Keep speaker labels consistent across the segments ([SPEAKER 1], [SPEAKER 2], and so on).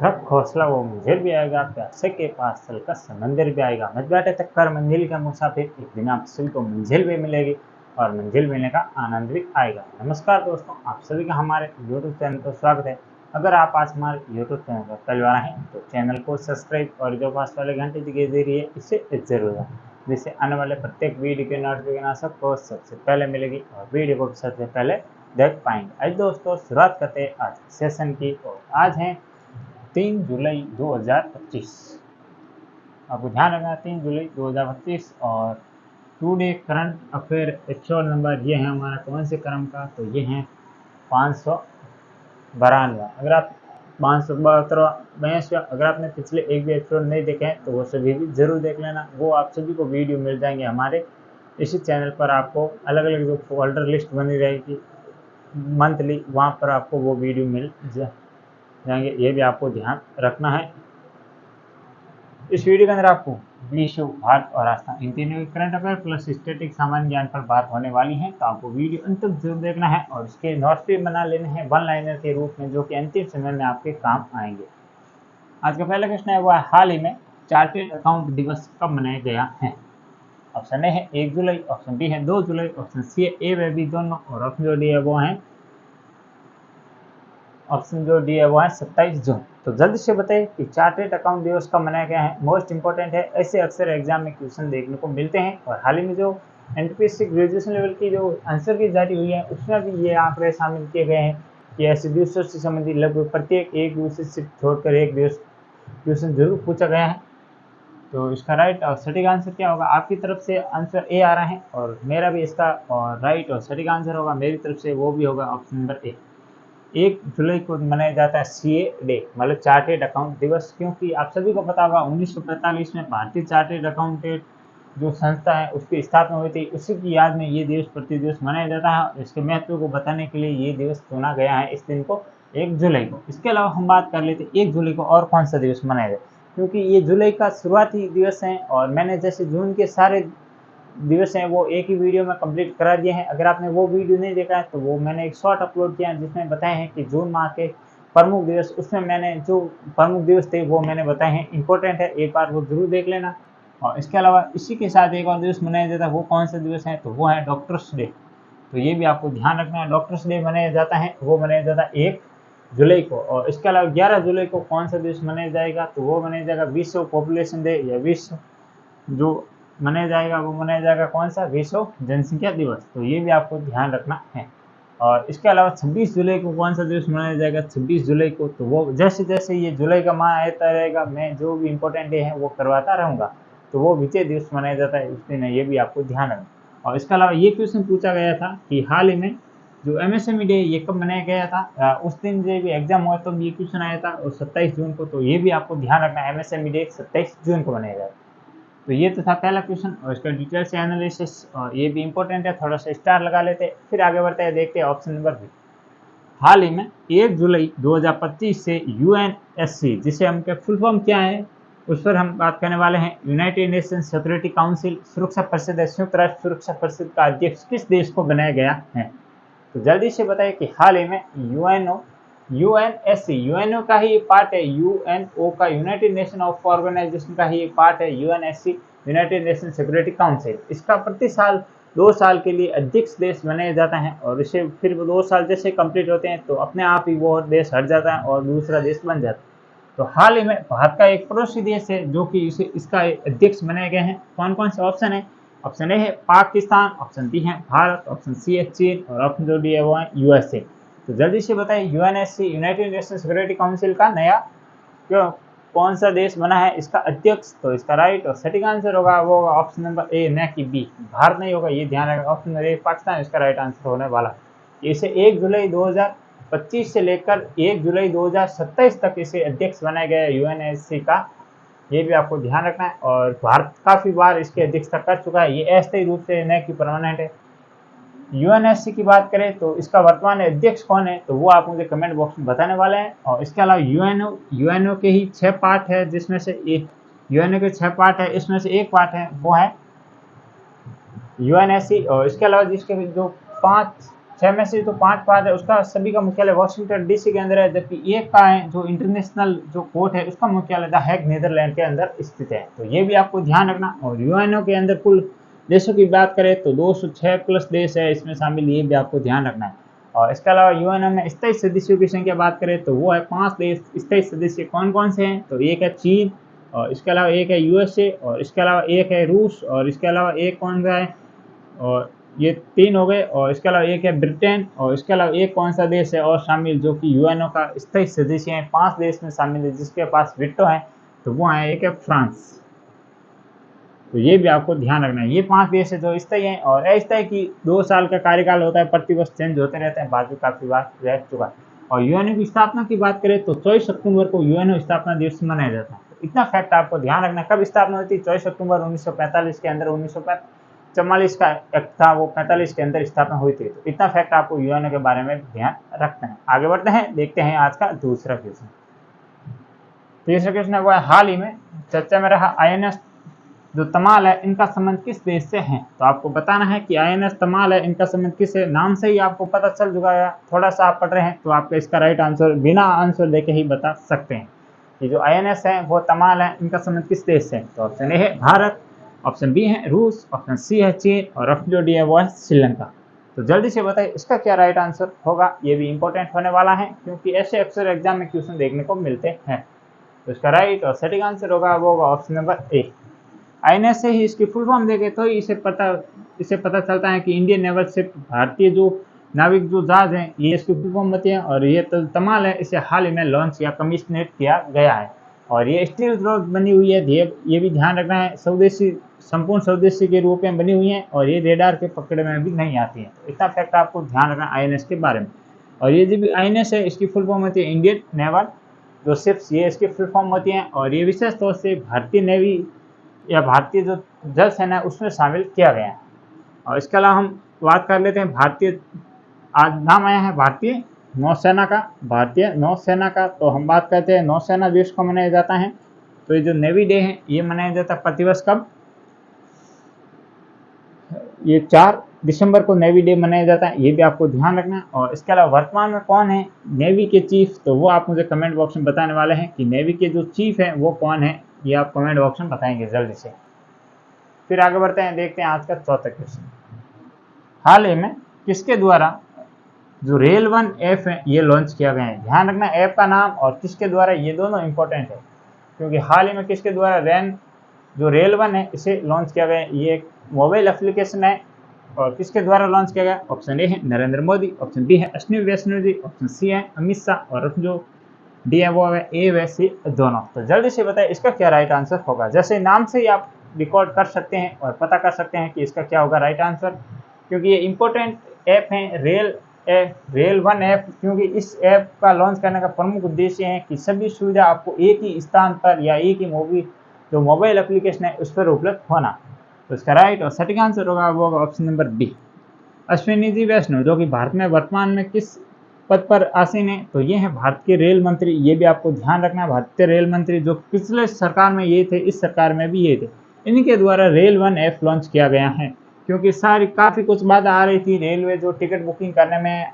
[SPEAKER 1] रख हौसला वो मंजिल भी आएगा, प्यासे के पास चलकर समंदर भी आएगा। मत बैठे तक कर मंजिल का मुसाफिर, एक दिन आप सभी को मंजिल भी मिलेगी और मंजिल मिलने का आनंद भी आएगा। नमस्कार दोस्तों, आप सभी का हमारे यूट्यूब चैनल पर स्वागत है। अगर आप आज हमारे यूट्यूब चैनल पर पहली बार हैं तो चैनल को सब्सक्राइब और जो पास वाले घंटे दिखाई दे रही है इसे जरूर है, जिससे आने वाले प्रत्येक वीडियो के नोटिफिकेशन सबको सबसे पहले मिलेगी और वीडियो को सबसे पहले देख पाएंगे। आज दोस्तों शुरुआत करते हैं आज सेशन की। और आज है 3 जुलाई 2025। आपको ध्यान रखना 3 जुलाई 2025 और today current affair actual number ये है हमारा कौन से क्रम का, तो ये है 592। अगर आप 572 अगर आपने पिछले एक भी एपिसोड नहीं देखे हैं तो वो सभी भी जरूर देख लेना। वो आप सभी को वीडियो मिल जाएंगे हमारे इसी चैनल पर। आपको अलग अलग जो फोल्डर लिस्ट बनी रहेगी मंथली, वहाँ पर आपको वो वीडियो मिल जाएंगे, ये भी आपको ध्यान रखना है। इस वीडियो के अंदर आपको विश्व, भारत और आस्था इन तीनों के करंट अफेयर प्लस स्टैटिक सामान्य ज्ञान पर बात होने वाली है, तो आपको वीडियो अंत तक जरूर देखना है और इसके नोट्स भी बना लेने हैं वन लाइनर के रूप में, जो कि अंतिम समय में आपके काम आएंगे। आज का पहला क्वेश्चन है वो हाल ही में चार्टेड अकाउंट दिवस कब मनाया गया है। ऑप्शन ए है 1 जुलाई, ऑप्शन बी है 2 जुलाई, ऑप्शन सी है ए व बी दोनों, और ऑप्शन जो डी है वो है 27 जून। तो जल्दी से बताइए कि चार्टेड अकाउंट दिवस कब मनाया गया है। मोस्ट इंपॉर्टेंट है, ऐसे अक्सर एग्जाम में क्वेश्चन देखने को मिलते हैं और हाल ही में जो एनटीपीसी ग्रेजुएशन लेवल की जो आंसर की जारी हुई है उसमें भी ये आंकड़े शामिल किए गए हैं कि ऐसे दिवसों से संबंधित लगभग प्रत्येक एक दिवस से छोड़कर एक दिवस क्वेश्चन जरूर पूछा गया है। तो इसका राइट और सटीक आंसर क्या होगा? आपकी तरफ से आंसर ए आ रहा है और मेरा भी इसका और राइट और सटीक आंसर होगा मेरी तरफ से, वो भी होगा ऑप्शन नंबर ए। 1 जुलाई को मनाया जाता है सीए डे, मतलब चार्टेड अकाउंट दिवस, क्योंकि आप सभी को पता होगा 1945 में भारतीय चार्टेड अकाउंटेंट जो संस्था है उसकी स्थापना हुई थी। उसी की याद में ये दिवस प्रति दिवस मनाया जाता है। इसके महत्व को बताने के लिए ये दिवस चुना गया है इस दिन को, 1 जुलाई को। इसके अलावा हम बात कर लेते 1 जुलाई को और कौन सा दिवस मनाया जाए, क्योंकि ये जुलाई का शुरुआती दिवस है और मैंने जैसे जून के सारे दिवस हैं वो एक ही वीडियो में कंप्लीट करा दिए हैं। अगर आपने वो वीडियो नहीं देखा है तो वो मैंने एक शॉर्ट अपलोड किया है जिसमें बताए हैं कि जून माह के प्रमुख दिवस, उसमें मैंने जो प्रमुख दिवस थे वो मैंने बताए हैं, इंपॉर्टेंट है, एक बार वो जरूर देख लेना। और इसके अलावा इसी के साथ एक और दिवस मनाया जाता है, वो कौन सा दिवस है, तो वो है डॉक्टर्स डे। तो ये भी आपको ध्यान रखना है, डॉक्टर्स डे मनाया जाता है, वो मनाया जाता है 1 जुलाई को। और इसके अलावा 11 जुलाई को कौन सा दिवस मनाया जाएगा, तो वो मनाया जाएगा विश्व पॉपुलेशन डे, या विश्व जो मनाया जाएगा वो मनाया जाएगा कौन सा, विश्व जनसंख्या दिवस। तो ये भी आपको ध्यान रखना है। और इसके अलावा 26 जुलाई को कौन सा दिवस मनाया जाएगा, 26 जुलाई को, तो वो जैसे जैसे ये जुलाई का माह आता रहेगा मैं जो भी इंपॉर्टेंट डे है वो करवाता रहूँगा, तो वो विजय दिवस मनाया जाता है उस दिन, ये भी आपको ध्यान रखना। और इसके अलावा ये क्वेश्चन पूछा गया था कि हाल ही में जो एमएसएमई डे ये कब मनाया गया था, उस दिन जो भी एग्जाम हुआ तो ये क्वेश्चन आया था और 27 जून को। तो ये भी आपको ध्यान रखना है, एमएसएमई डे 27 जून को मनाया जाएगा। तो ये तो था पहला क्वेश्चन और इसका डिटेल से एनालिसिस, और ये भी इंपॉर्टेंट है, थोड़ा सा स्टार लगा लेते हैं फिर आगे बढ़ते हैं। देखते हैं ऑप्शन नंबर बी। हाल ही में 1 जुलाई 2025 से यूएनएससी, जिसे हम के फुल फॉर्म क्या है उस पर हम बात करने वाले हैं, यूनाइटेड नेशन सिक्योरिटी काउंसिल सुरक्षा परिषद है, संयुक्त राष्ट्र सुरक्षा परिषद का अध्यक्ष किस देश को बनाया गया है। तो जल्दी से बताइए कि हाल ही में यूएनएससी, यूएनओ का ही पार्ट है, यूएनओ का यूनाइटेड नेशन ऑफ ऑर्गेनाइजेशन का ही एक पार्ट है UNSC, United nation security council. इसका प्रति साल 2 साल के लिए अध्यक्ष देश बनाया जाता है और इसे फिर 2 साल जैसे कंप्लीट होते हैं तो अपने आप ही वो देश हट जाता है और दूसरा देश बन जाता है। तो हाल ही में भारत का एक पड़ोसी देश है जो कि इसका अध्यक्ष बनाए गए हैं। कौन कौन से ऑप्शन है? ऑप्शन ए है पाकिस्तान, ऑप्शन बी है भारत, ऑप्शन सी है चीन और ऑप्शन जो डी है वो है यूएसए। तो जल्दी से बताइए UNSC, United nation security council का नया कौन सा देश बना है इसका अध्यक्ष। तो इसका राइट और सटीक आंसर होगा वो होगा ऑप्शन नंबर ए, न कि बी, भारत नहीं होगा, ये ध्यान रखना। ऑप्शन नंबर ए पाकिस्तान इसका राइट आंसर होने वाला। इसे 1 जुलाई 2025 से लेकर 1 जुलाई 2027 तक इसे अध्यक्ष बनाया गया यूएनएससी का, ये भी आपको ध्यान रखना है। और भारत काफी बार इसकी अध्यक्षता कर चुका है, ये अस्थायी रूप से न कि परमानेंट है। यूएनएससी की बात करें तो इसका वर्तमान अध्यक्ष कौन है, तो वो आप मुझे कमेंट बॉक्स में बताने वाले हैं। और इसके अलावा यूएनओ के ही 6 पार्ट है, जिसमें से एक यूएनओ के 6 पार्ट है, इसमें से एक पार्ट है वो है यूएनएससी। और इसके अलावा जिसके जो 5 6 में से जो 5 पार्ट है उसका सभी का मुख्यालय वॉशिंगटन डीसी के अंदर है, जबकि एक का है जो इंटरनेशनल जो कोर्ट है उसका मुख्यालय द हेग नीदरलैंड के अंदर स्थित है। तो ये भी आपको ध्यान रखना। और यूएनओ के अंदर कुल देशों की बात करें तो 206 प्लस देश है इसमें शामिल, ये भी आपको ध्यान रखना है। और इसके अलावा यूएनओ में स्थायी सदस्यों की संख्या बात करें तो वो है 5 देश स्थायी सदस्य। कौन कौन से हैं? तो एक है चीन, और इसके अलावा एक है यूएसए, और इसके अलावा एक है रूस, और इसके अलावा एक कौन सा है, और ये 3 हो गए। और इसके अलावा एक है ब्रिटेन, और इसके अलावा एक कौन सा देश है और शामिल जो कि यूएनओ का स्थायी सदस्य है। 5 देश में शामिल है जिसके पास विटो है, तो वो है एक है फ्रांस। तो ये भी आपको ध्यान रखना है। ये 5 देश है जो स्थायी हैं, और अस्थायी की 2 साल का कार्यकाल होता है, प्रतिवर्ष चेंज होते रहते हैं, बाद में काफी बार रह चुका है। और यूएनओ की स्थापना की बात करें तो 24 अक्टूबर को यूएनओ स्थापना दिवस मनाया जाता है। तो इतना फैक्ट आपको ध्यान रखना। कब स्थापना हुई थी? 24 अक्टूबर 1945 के अंदर। 1944 का एक्ट था, वो 45 के अंदर स्थापना हुई थी। तो इतना फैक्ट आपको यूएनओ के बारे में ध्यान रखना है। आगे बढ़ते हैं, देखते हैं आज का दूसरा क्वेश्चन। तीसरा क्वेश्चन है वो है हाल ही में चर्चा में रहा आईएनएस जो तमाल है इनका संबंध किस देश से है? तो आपको बताना है कि आईएनएस तमाल है इनका संबंध किस है। नाम से ही आपको पता चल चुका है, थोड़ा सा आप पढ़ रहे हैं तो आपका इसका राइट आंसर बिना आंसर देके ही बता सकते हैं कि जो आईएनएस है वो तमाल है, इनका संबंध किस देश से? तो ऑप्शन ए है भारत, ऑप्शन बी है रूस, ऑप्शन सी है चीन, और ऑप्शन जो डी है वो है श्रीलंका। तो जल्दी से बताइए इसका क्या राइट आंसर होगा। ये भी इंपॉर्टेंट होने वाला है क्योंकि ऐसे अक्सर एग्जाम में क्वेश्चन देखने को मिलते हैं। तो इसका राइट और सटीक आंसर होगा वो होगा ऑप्शन नंबर ए। आईएनएस से ही इसकी फुल फॉर्म देखें तो इसे पता चलता है कि इंडियन नेवल शिप, भारतीय जो नाविक जो जहाज हैं, ये इसकी फुल फॉर्म होती है। और ये तमाल है, इसे हाल ही में लॉन्च या कमीशनेट किया गया है। और ये स्टील रोड बनी हुई है, ये भी ध्यान रखना है, स्वदेशी संपूर्ण स्वदेशी के रूप में बनी हुई है, और ये रेडार के पकड़ में भी नहीं आती है। तो इतना फैक्ट आपको ध्यान रखना आईएनएस के बारे में। और ये जो भी आईएनएस है इसकी फुल फॉर्म होती है इंडियन नेवल जो शिप्स, ये इसकी फुल फॉर्म होती हैं। और ये विशेष तौर से भारतीय नेवी या भारतीय जो जल सेना है उसमें शामिल किया गया है। और इसके अलावा हम बात कर लेते हैं भारतीय, आज नाम आया है भारतीय नौसेना का, भारतीय नौसेना का। तो हम बात करते हैं नौसेना दिवस को मनाया जाता है। तो ये जो नेवी डे है ये मनाया जाता है प्रतिवर्ष कब? ये 4 दिसंबर को नेवी डे मनाया जाता है, ये भी आपको ध्यान रखना। और इसके अलावा वर्तमान में कौन है नेवी के चीफ? तो वो आप मुझे कमेंट बॉक्स में बताने वाले हैं कि नेवी के जो चीफ है वो कौन है, ये आप कमेंट बॉक्स में बताएंगे जल्दी से। फिर आगे बढ़ते हैं, देखते हैं आज का चौथा क्वेश्चन। हाल ही में किसके द्वारा जो रेल 1 ऐप है ये लॉन्च किया गया है? ध्यान रखना ऐप का नाम और किसके द्वारा, ये दोनों इंपॉर्टेंट है क्योंकि हाल ही में किसके द्वारा जो रेल 1 है इसे लॉन्च किया गया है। ये एक मोबाइल एप्लीकेशन है, और किसके द्वारा लॉन्च किया गया? ऑप्शन ए है नरेंद्र मोदी, ऑप्शन बी है अश्विनी वैष्णव जी, ऑप्शन सी है अमित शाह, और जो डी है वो है ए व सी दोनों। तो जल्दी से बताइए इसका क्या राइट आंसर होगा। जैसे नाम से ही आप रिकॉर्ड कर सकते हैं और पता कर सकते हैं कि इसका क्या होगा राइट आंसर, क्योंकि ये इंपॉर्टेंट ऐप है रेल 1 ऐप। क्योंकि इस ऐप का लॉन्च करने का प्रमुख उद्देश्य है कि सभी सुविधा आपको एक ही स्थान पर या एक ही जो मोबाइल एप्लीकेशन है उस पर उपलब्ध होना। तो इसका राइट और सटीक आंसर होगा वो होगा option number B, Ashwini ji वैष्णव, जो कि भारत में वर्तमान में किस पद पर आसीन है? तो ये है भारतीय रेल मंत्री। ये भी आपको ध्यान रखना है, भारतीय रेल मंत्री जो पिछले सरकार में ये थे, इस सरकार में भी ये थे। इनके द्वारा रेल 1 ऐप लॉन्च किया गया है क्योंकि काफ़ी कुछ बाधा आ रही थी रेलवे जो टिकट बुकिंग करने में,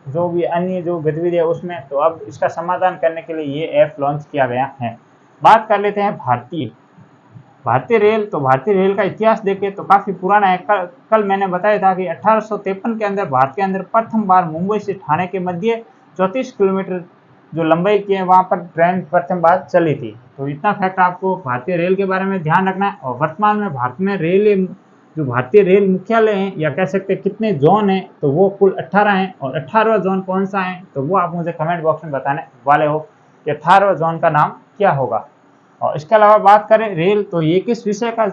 [SPEAKER 1] जो भी अन्य जो गतिविधि है उसमें। तो अब इसका समाधान करने के लिए ये ऐप लॉन्च किया गया है। बात कर लेते हैं भारतीय रेल। तो भारतीय रेल का इतिहास देखें तो काफ़ी पुराना है। कल मैंने बताया था कि 1853 के अंदर भारत के अंदर प्रथम बार मुंबई से ठाणे के मध्य 34 किलोमीटर जो लंबाई की है वहाँ पर ट्रेन प्रथम बार चली थी। तो इतना फैक्ट आपको भारतीय रेल के बारे में ध्यान रखना है। और वर्तमान में भारत में जो भारतीय रेल मुख्यालय हैं या कह सकते हैं कितने जोन हैं, तो वो कुल 18 हैं। और 18वां जोन कौन सा है तो वो आप मुझे कमेंट बॉक्स में बताने वाले हो कि 18वां जोन का नाम क्या होगा। और इसके अलावा बात करें रेल, तो ये किस विषय का,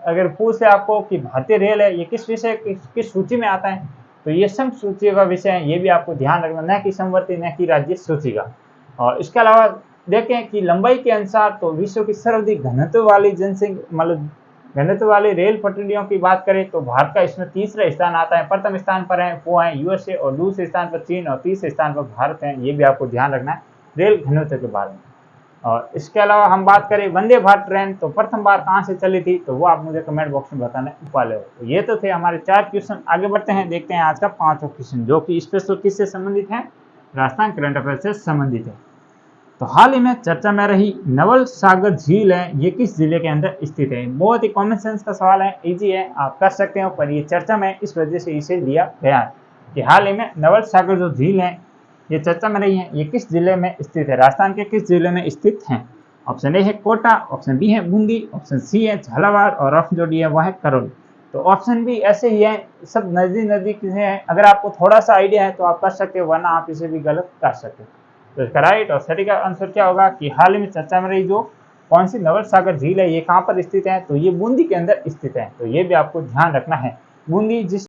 [SPEAKER 1] अगर पूछे आपको कि भारतीय रेल है ये किस विषय किस सूची में आता है, तो ये संघ सूची का विषय है। ये भी आपको ध्यान रखना, न कि समवर्ती न कि राज्य सूची का। और इसके अलावा देखें कि लंबाई के अनुसार तो विश्व की सर्वाधिक घनत्व वाली जनसंख्या मतलब घनत्व वाली रेल पटरियों की बात करें तो भारत का इसमें तीसरा स्थान आता है। प्रथम स्थान पर है वो है यूएसए, और दूसरे स्थान पर चीन, और तीसरे स्थान पर भारत है। ये भी आपको ध्यान रखना है रेल घनत्व के बारे में। और इसके अलावा हम बात करें वंदे भारत ट्रेन, तो प्रथम बार कहाँ से चली थी, तो वो आप मुझे कमेंट बॉक्स में बताने वाले हो। तो ये तो थे हमारे 4 क्वेश्चन। आगे बढ़ते हैं, देखते हैं आज का 5वां क्वेश्चन, जो कि स्पेशल किससे संबंधित है, राजस्थान करंट अफेयर से संबंधित है। तो हाल ही में चर्चा में रही नवल सागर झील है, ये किस जिले के अंदर स्थित है। बहुत ही कॉमन सेंस का सवाल है, इजी है, आप कर सकते हो, पर ये चर्चा में इस वजह से इसे दिया गया है कि हाल ही में नवल सागर जो झील है ये चर्चा में रही है, ये किस जिले में स्थित है, राजस्थान के किस जिले में स्थित है। ऑप्शन ए है कोटा, ऑप्शन बी है बूंदी, ऑप्शन सी है झालावाड़ और ऑप्शन जो डी है वह है करौली। तो ऑप्शन भी ऐसे ही है, सब नजदीक नजदीक है, अगर आपको थोड़ा सा आइडिया है तो आप कर सकते हो, वरना आप इसे भी गलत कर सकते हो। तो इसका राइट और सही का आंसर क्या होगा कि हाल ही में चर्चा में रही जो कौन सी नवल सागर झील है ये कहाँ पर स्थित है, तो ये बूंदी के अंदर स्थित है। तो ये भी आपको ध्यान रखना है, बूंदी जिस